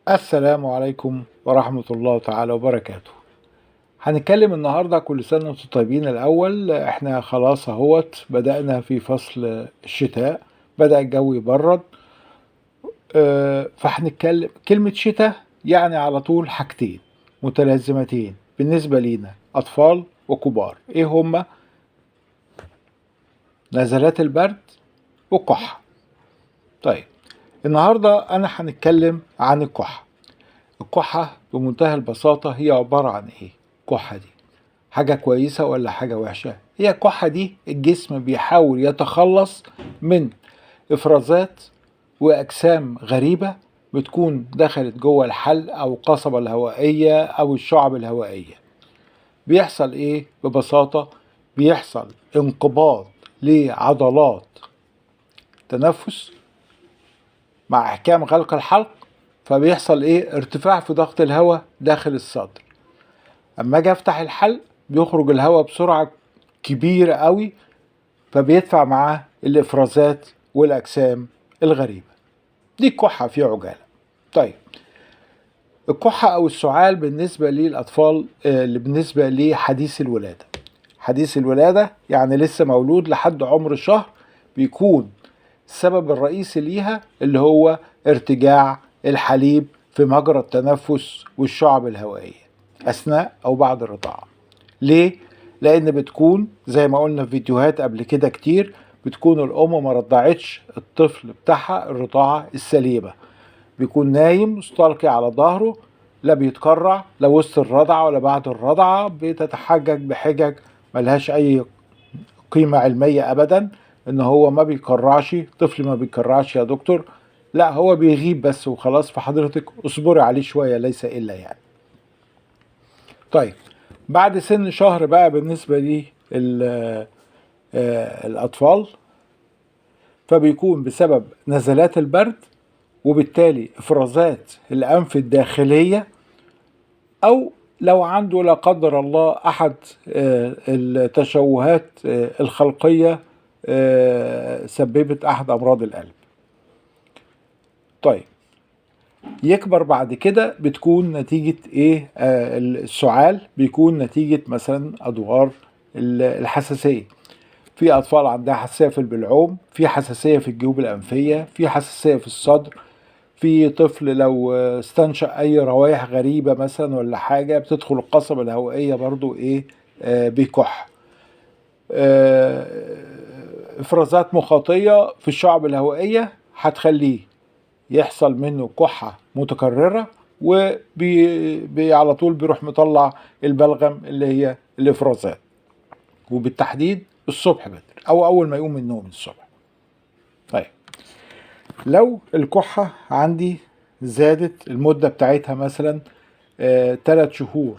السلام عليكم ورحمة الله تعالى وبركاته. هنتكلم النهاردة كل سنة وانتم طيبين. الأول احنا خلاص اهوت بدأنا في فصل الشتاء، بدأ الجو يبرد. فهنتكلم كلمة شتاء يعني على طول حاجتين متلازمتين بالنسبة لينا أطفال وكبار. ايه هما؟ نزلات البرد والكحة. طيب النهاردة أنا هنتكلم عن الكحة. الكحة بمنتهى البساطة هي عبارة عن ايه؟ الكحة دي حاجة كويسة ولا حاجة وحشة؟ هي الكحة دي الجسم بيحاول يتخلص من إفرازات وأجسام غريبة بتكون دخلت جوه الحلق أو القصبة الهوائية أو الشعب الهوائية. بيحصل ايه ببساطة؟ بيحصل انقباض لعضلات تنفس مع احكام غلق الحلق، فبيحصل ايه؟ ارتفاع في ضغط الهواء داخل الصدر. اما اجي افتح الحلق بيخرج الهواء بسرعة كبيرة قوي، فبيدفع معاه الافرازات والاجسام الغريبة. دي الكحة في عجالة. طيب الكحة او السعال بالنسبة للاطفال اللي بالنسبة لحديث الولادة. حديث الولادة يعني لسه مولود لحد عمر شهر، بيكون السبب الرئيسي ليها اللي هو ارتجاع الحليب في مجرى التنفس والشعب الهوائية أثناء أو بعد الرضاعة. ليه؟ لأن بتكون زي ما قلنا في فيديوهات قبل كده كتير، بتكون الأم ما رضعتش الطفل بتاعها الرضاعة السليمة، بيكون نايم مستلقي على ظهره، لا بيتكرع لا وسط الرضعة ولا بعد الرضعة، بتتحجج بحجج ملهاش أي قيمة علمية أبدا، إن هو ما بيكرعش. طفل ما بيكرعش يا دكتور، لا هو بيغيب بس وخلاص، فحضرتك اصبري عليه شوية ليس إلا يعني. طيب بعد سن شهر بقى بالنسبة لي الأطفال، فبيكون بسبب نزلات البرد وبالتالي إفرازات الأنف الداخلية، أو لو عنده لا قدر الله أحد التشوهات الخلقية سببت أحد أمراض القلب. طيب يكبر بعد كده بتكون نتيجة ايه؟ السعال بيكون نتيجة مثلا ادوار الحساسية. في اطفال عندها حساسية في البلعوم، في حساسية في الجيوب الانفية، في حساسية في الصدر، في طفل لو استنشق اي روائح غريبة مثلا ولا حاجة بتدخل القصبة الهوائية برضو ايه؟ بيكح. افرازات مخاطية في الشعب الهوائية هتخليه يحصل منه كحة متكررة، على طول بيروح مطلع البلغم اللي هي الافرازات، وبالتحديد الصبح بدري او اول ما يقوم من النوم الصبح. طيب لو الكحة عندي زادت المدة بتاعتها مثلا 3 شهور